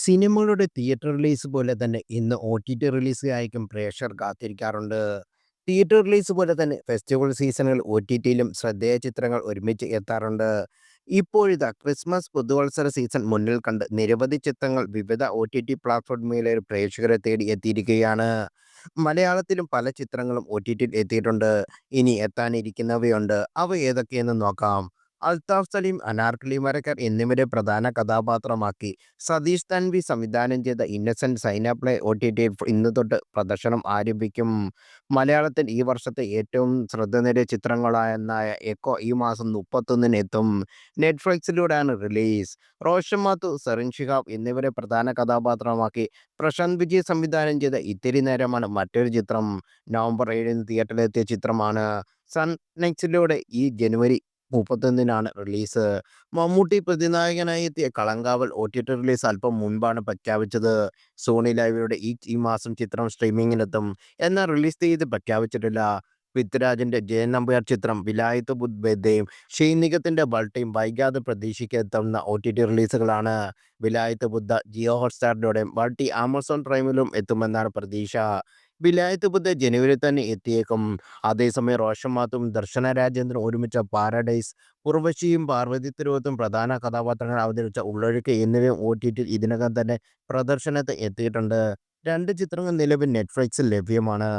സിനിമകളുടെ theatre release പോലെ തന്നെ ഇന്ന് ഒ-ടി-ടി റിലീസിനായിരിക്കും പ്രേക്ഷകർ കാത്തിരിക്കാറുണ്ട്. തിയേറ്റർ റിലീസ് പോലെ തന്നെ ഫെസ്റ്റിവൽ സീസണുകൾ ഒ-ടി-ടിയിലും ശ്രദ്ധേയ ചിത്രങ്ങൾ ഒരുമിച്ച് എത്താറുണ്ട്. ഇപ്പോഴിതാ ക്രിസ്മസ് പുതുവത്സര സീസൺ മുന്നിൽ കണ്ട് നിരവധി ചിത്രങ്ങൾ വിവിധ ഒ-ടി-ടി പ്ലാറ്റ്ഫോമുകളിലെ പ്രേക്ഷകരെ തേടി എത്തിയിരിക്കുകയാണ്. മലയാളത്തിലും പല ചിത്രങ്ങളും ഒ-ടി-ടിയിൽ എത്തിയിട്ടുണ്ട്. ഇനി എത്താനിരിക്കുന്നവയുണ്ട്. അവ ഏതൊക്കെയെന്ന് നോക്കാം. അൽതാഫ് സലീം, അനാർക്കലി മരക്കാർ എന്നിവരെ പ്രധാന കഥാപാത്രമാക്കി സതീഷ് തൻവി സംവിധാനം ചെയ്ത ഇന്നസെന്റ് സൈന പ്ലേ ഒ-ടി-ടിയിൽ ഇന്ന് തൊട്ട് പ്രദർശനം ആരംഭിക്കും. മലയാളത്തിൽ ഈ വർഷത്തെ ഏറ്റവും ശ്രദ്ധ നേടിയ ചിത്രങ്ങളായ എക്കോ ഈ മാസം 31-ന് എത്തും. നെറ്റ്ഫ്ലിക്സിലൂടെയാണ് റിലീസ്. റോഷൻ മാത്യു, സെറിൻ ഷിഹാബ് എന്നിവരെ പ്രധാന കഥാപാത്രമാക്കി പ്രശാന്ത് വിജയ് സംവിധാനം ചെയ്ത ഇത്തിരി നേരമാണ് മറ്റൊരു ചിത്രം. നവംബർ 7-ന് തിയേറ്ററിലെത്തിയ ചിത്രമാണ്. സൺ നെക്സ്റ്റിലൂടെ ഈ ജനുവരി 31-നാണ് റിലീസ്. മമ്മൂട്ടി പ്രതിനായകനായി എത്തിയ കളങ്കാവൽ ഒ-ടി-ടി റിലീസ് അല്പം മുൻപാണ് പ്രഖ്യാപിച്ചത്. സോണി ലൈവിലൂടെ ഈ മാസം ചിത്രം സ്ട്രീമിംഗിനെത്തും. എന്നാൽ റിലീസ് തീയതി പ്രഖ്യാപിച്ചിട്ടില്ല. പൃഥ്വിരാജിന്റെ ജയൻ നമ്പ്യാർ ചിത്രം വിലായത്ത് ബുദ്ധയും ഷെയ്ൻ നിഗത്തിന്റെ ബൾട്ടയും വൈകാതെ പ്രതീക്ഷിക്കാവുന്ന ഒ-ടി-ടി റിലീസുകളാണ്. വിലായത്ത് ബുദ്ധ ജിയോ ഹോട്ട്സ്റ്റാറിലൂടെയും ബൾട്ടി ആമസോൺ പ്രൈമിലും എത്തുമെന്നാണ് പ്രതീക്ഷ. വിലായത്ത് ബുദ്ധ ജനുവരി തന്നെ എത്തിയേക്കും. അതേസമയം റോഷൻ മാത്തും ദർശന രാജേന്ദ്രൻ ഒരുമിച്ച പാരഡൈസ്, ഉർവശിയും പാർവതി തിരുവോത്തും പ്രധാന കഥാപാത്രങ്ങൾ അവതരിപ്പിച്ച ഉള്ളൊഴുക്ക് എന്നിവയും ഒ-ടി-ടിയിൽ ഇതിനകം തന്നെ പ്രദർശനത്തിന് എത്തിയിട്ടുണ്ട്. രണ്ട് ചിത്രങ്ങൾ നിലവിൽ നെറ്റ്ഫ്ലിക്സിൽ ലഭ്യമാണ്.